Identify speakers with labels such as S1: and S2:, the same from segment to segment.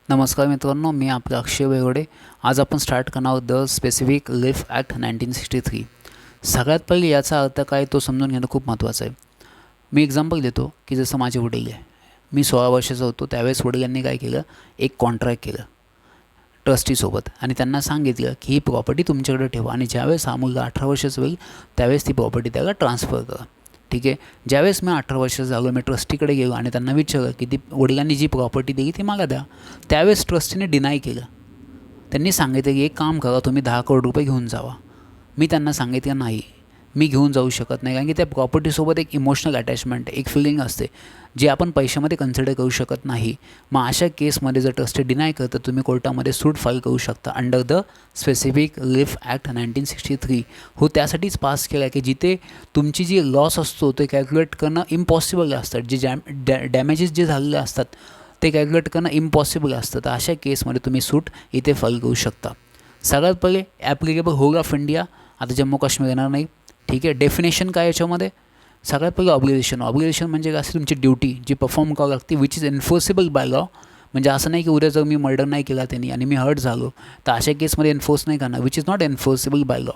S1: नमस्कार मित्रांनो, मी आपला अक्षय वेगोडे। आज आपण स्टार्ट करणार आहोत द स्पेसिफिक लिफ ॲक्ट 1963। सगळ्यात पहिले याचा अर्थ काय तो समजून घेणं खूप महत्त्वाचं आहे। मी एक्झाम्पल देतो की जसं माझे वडील आहे, मी 16 वर्षाचा होतो त्यावेळेस वडिलांनी काय केलं, एक कॉन्ट्रॅक्ट केलं ट्रस्टीसोबत आणि त्यांना सांगितलं की ही प्रॉपर्टी तुमच्याकडे ठेवा आणि ज्यावेळेस हा मुलगा 18 वर्षाचा होईल त्यावेळेस ती प्रॉपर्टी त्याला ट्रान्सफर करा। ठीक आहे, ज्यावेळेस मी 18 वर्षाचा झालो, मी ट्रस्टीकडे गेलो आणि त्यांना विचारलं की ती वडिलांनी जी प्रॉपर्टी दिली ती मला द्या। त्यावेळेस ट्रस्टीने डिनाय केलं। त्यांनी सांगितलं की एक काम करा, तुम्ही 10 करोड रुपये घेऊन जावा। मी त्यांना सांगितलं नाही, मी घेऊन जाऊ शकत नाही, कारण की त्या प्रॉपर्टीसोबत एक इमोशनल अटॅचमेंट, एक फिलिंग असते जे आपण पैशामध्ये कन्सिडर करू शकत नाही। मग अशा केसमध्ये जर ट्रस्टी डिनाय करतं तुम्ही कोर्टामध्ये सूट फाईल करू शकता under the specific leaf act 1963। हो, त्यासाठीच पास केला की जिथे तुमची जी लॉस असतो ते कॅल्क्युलेट करणं इम्पॉसिबल असतात, जे डॅमेजेस जे झालेले असतात ते कॅल्क्युलेट करणं इम्पॉसिबल असतं। तर अशा केसमध्ये तुम्ही सूट इथे फाईल करू शकता। सगळ्यात पहिले ॲप्लिकेबल होल ऑफ इंडिया, आता जम्मू काश्मीर येणार नाही। ठीक आहे, डेफिनेशन काय याच्यामध्ये, सगळ्यात पहिलं ऑब्लिगेशन म्हणजे काय असते, तुमची ड्युटी जी परफॉर्म करावी लागते विच इज एन्फोर्सेबल बाय लॉ। म्हणजे असं नाही की उद्या जर मी मर्डर नाही केला त्यांनी आणि मी हर्ट झालो तर अशा केसमध्ये एन्फोर्स नाही करणार, which is not enforceable by law.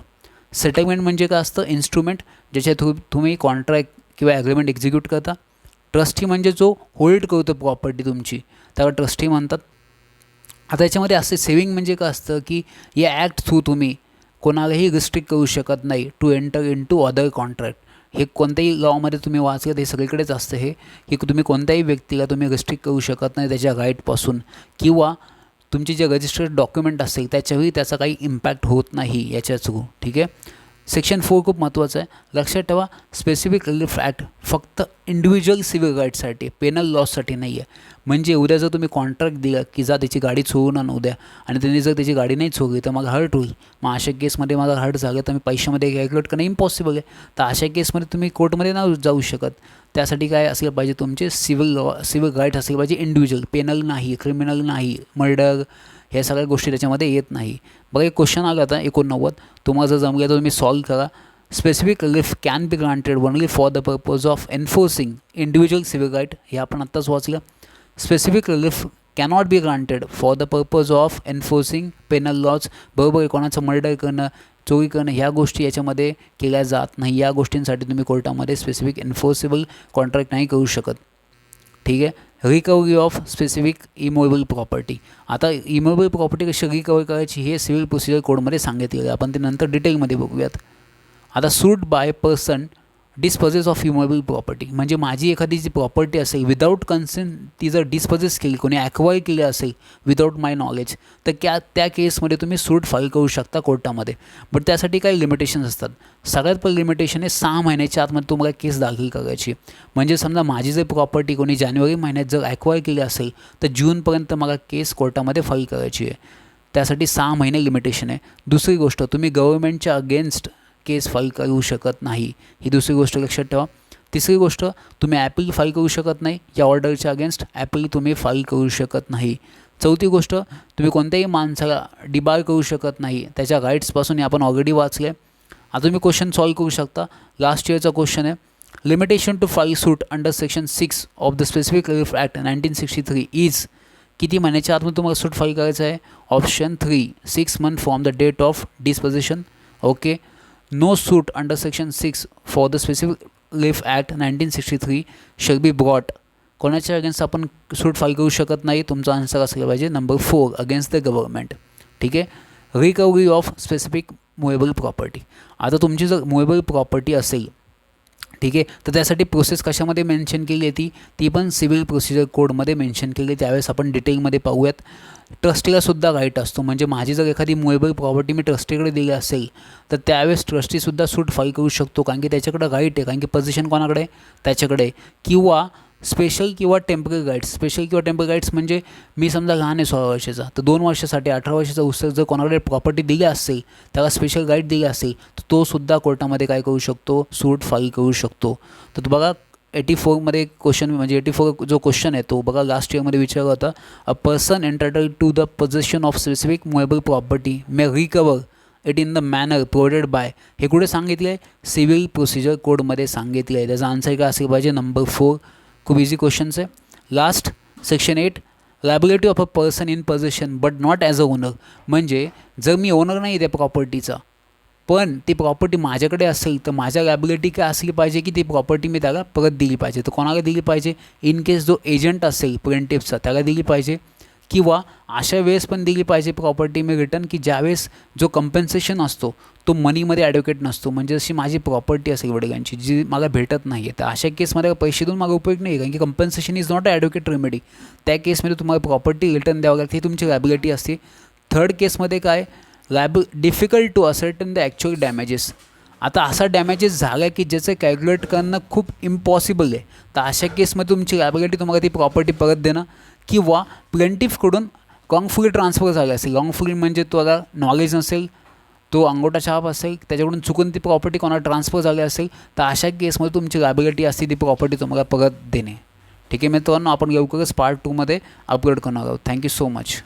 S1: Settlement म्हणजे काय असतं, इन्स्ट्रुमेंट ज्याच्या थ्रू तुम्ही कॉन्ट्रॅक्ट किंवा ॲग्रीमेंट एक्झिक्यूट करता। ट्रस्टी म्हणजे जो होल्ड करतो प्रॉपर्टी तुमची, त्याला ट्रस्टी म्हणतात। आता याच्यामध्ये असते सेविंग म्हणजे काय असतं की या ॲक्ट थ्रू तुम्ही कोणालाही रिस्ट्रिक्ट करू शकत नाही to enter into other contract. हे कोणत्याही लॉमध्ये तुम्ही वाचलं, हे सगळीकडेच असतं हे की तुम्ही कोणत्याही व्यक्तीला तुम्ही रिस्ट्रिक्ट करू शकत नाही त्याच्या राईटपासून, किंवा तुमचे जे रजिस्टर्ड डॉक्युमेंट असेल त्याच्यावेळी त्याचा काही इम्पॅक्ट होत नाही याच्या थ्रू। ठीक आहे, सेक्शन 4 खूप महत्त्वाचं आहे, लक्षात ठेवा। स्पेसिफिक रिलीफ ॲक्ट फक्त इंडिव्हिज्युअल सिव्हिल राईट्ससाठी, पेनल लॉससाठी नाही आहे। म्हणजे उद्या जर तुम्ही कॉन्ट्रॅक्ट दिलं की जा त्याची गाडी चोरून आणू द्या आणि त्यांनी जर त्याची गाडी नाही चोरली तर मला हर्ट होईल, मग अशा केसमध्ये मला हर्ट झालं तर मी पैशामध्ये कॅल्क्युलेट करणं इम्पॉसिबल आहे। तर अशा केसमध्ये तुम्ही कोर्टमध्ये नाही जाऊ शकत। त्यासाठी काय असलं पाहिजे, तुमचे सिव्हिल राईट्स असले पाहिजे इंडिव्हिज्युअल, पेनल नाही, क्रिमिनल नाही, मर्डर, ह्या सगळ्या गोष्टी त्याच्यामध्ये येत नाही। बघा, एक क्वेश्चन आला होता 89, तुम्हाला जर जमलं तर तुम्ही सॉल्व करा। Specific relief can be granted only for the purpose of enforcing individual civil right, हे आपण आत्ताच वाचलं। Specific relief cannot be granted for the purpose of enforcing penal laws, बरोबर आहे, कोणाचं मर्डर करणं, चोरी करणं, ह्या गोष्टी याच्यामध्ये केल्या जात नाही। या गोष्टींसाठी तुम्ही कोर्टामध्ये स्पेसिफिक एन्फोर्सेबल कॉन्ट्रॅक्ट नाही करू शकत। ठीक आहे, recovery of specific immovable property. आता इमोवेबल प्रॉपर्टी कशी रिकवर करायची हे सिव्हिल प्रोसिजर कोडमध्ये सांगितलेलं आहे, आपण ते नंतर डिटेलमध्ये बघूयात। आता suit by person disposes of immovable property म्हणजे माझी एखादी जी प्रॉपर्टी असेल विदाऊट कन्सेंट ती जर डिस्पोजेस केली, कोणी ॲक्वायर केली असेल विदाऊट माय नॉलेज, तर त्या केसमध्ये तुम्ही सूट फाईल करू शकता कोर्टामध्ये। बट त्यासाठी काही लिमिटेशन्स असतात। सगळ्यात पहिलं लिमिटेशन आहे 6 महिन्याच्या आतमध्ये तुम्हाला केस दाखल करायची। म्हणजे समजा माझी जर प्रॉपर्टी कोणी जानेवारी महिन्यात जर ॲक्वायर केली असेल तर जूनपर्यंत मला केस कोर्टामध्ये फाईल करायची आहे। त्यासाठी 6 महिने लिमिटेशन आहे। दुसरी गोष्ट, तुम्ही गव्हर्नमेंटच्या अगेन्स्ट केस फाईल करू शकत नाही, ही दुसरी गोष्ट लक्षात ठेवा। तिसरी गोष्ट, तुम्ही ॲपील फाईल करू शकत नाही, या ऑर्डरच्या अगेन्स्ट ॲपील तुम्ही फाईल करू शकत नाही। चौथी गोष्ट, तुम्ही कोणत्याही माणसाला डिबार करू शकत नाही, त्याच्या राईट्सपासून आपण ऑलरेडी वाचले। आता तुम्ही क्वेश्चन सॉल्व करू शकता। लास्ट इयरचा क्वेश्चन आहे, limitation to file suit under section 6 of the specific relief act 1963 is, किती महिन्याच्या आतमध्ये तुम्हाला सूट फाईल करायचं आहे? Option 3, 6 month from the date of disposition. Okay, no suit under section 6 for the specific relief act 1963 shall be brought, कोणाच्या against आपण suit file करू शकत नाही, तुमचा आन्सर असला पाहिजे नंबर 4, अगेन्स्ट द गव्हर्नमेंट। ठीक आहे, recovery of specific movable property. आता तुमची जर मुवेबल प्रॉपर्टी असेल, ठीक आहे, तर त्यासाठी प्रोसेस कशामध्ये मेन्शन केली आहे, ती पण सिव्हिल प्रोसिजर कोडमध्ये मेन्शन केली आहे। त्यावेळेस आपण डिटेलमध्ये पाहूयात। ट्रस्टीलासुद्धा राईट असतो, म्हणजे माझी जर एखादी मुवेबल प्रॉपर्टी मी ट्रस्टीकडे दिली असेल तर त्यावेळेस ट्रस्टीसुद्धा सूट फाईल करू शकतो, कारण की त्याच्याकडे राईट आहे, कारण की पोझिशन कोणाकडे, त्याच्याकडे। किंवा स्पेशल किंवा टेम्पररी राईट्स, स्पेशल किंवा टेम्पररी राईट्स म्हणजे मी समजा लहान आहे 16 वर्षाचा, तर 2 वर्षासाठी 18 वर्षाचा उत्सव जर कोणाकडे प्रॉपर्टी दिली असेल, त्याला स्पेशल राईट दिली असेल, तर तो सुद्धा कोर्टामध्ये काय करू शकतो, सूट फाईल करू शकतो। तर बघा 84मध्ये क्वेश्चन, म्हणजे 84 जो क्वेश्चन आहे तो बघा लास्ट इयरमध्ये विचारला होता, a person entitled to the possession of specific movable property may recover it in the manner provided by, हे कुठे सांगितलं आहे, सिव्हिल प्रोसिजर कोडमध्ये सांगितलं आहे। त्याचा आन्सर काय असेल पाहिजे, नंबर 4। खूप इझी क्वेश्चन्स आहे। Last section 8, liability of a person in position but not as a owner. म्हणजे जर मी ओनर नाही त्या प्रॉपर्टीचा, पण ती प्रॉपर्टी माझ्याकडे असेल तर माझ्या लायबिलिटी काय असली पाहिजे की ती प्रॉपर्टी मी त्याला परत दिली पाहिजे. तर कोणाला दिली पाहिजे? इन केस जो एजंट असेल प्लेंटिफचा त्याला दिली पाहिजे, किंवा अशा वेळेस पण दिली पाहिजे प्रॉपर्टी मी रिटर्न की ज्यावेळेस जो कंपेन्सेशन असतो तो मनीमध्ये ॲडव्होकेट नसतो. म्हणजे जशी माझी प्रॉपर्टी असेल वडिलांची जी मला भेटत नाही आहे, तर अशा केसमध्ये पैसे देऊन मला उपयोग नाही, कारण की compensation is not a advocate remedy. त्या केसमध्ये तुम्हाला प्रॉपर्टी रिटर्न द्यावं लागते, ही तुमची लायबिलिटी असते. थर्ड केसमध्ये काय? Difficult to ascertain the actual damages. आता असा डॅमेजेस झाला की ज्याचं कॅल्क्युलेट करणं खूप इम्पॉसिबल आहे, तर अशा केसमध्ये तुमची लायबिलिटी तुम्हाला ती प्रॉपर्टी परत देणं, किंवा प्लेंटिफकडून रॉंगफुली ट्रान्सफर झाला असेल. रॉंगफुली म्हणजे त्याला नॉलेज नसेल, तो अंगोठा छाप असेल, त्याच्याकडून चुकून ती प्रॉपर्टी कोणाला ट्रान्सफर झाली असेल, तर अशा केसमध्ये तुमची लायबिलिटी असते ती प्रॉपर्टी तुम्हाला परत देणे. ठीक आहे मित्रांनो, आपण लवकरच पार्ट 2 मध्ये अपलोड करणार आहोत. Thank you so much.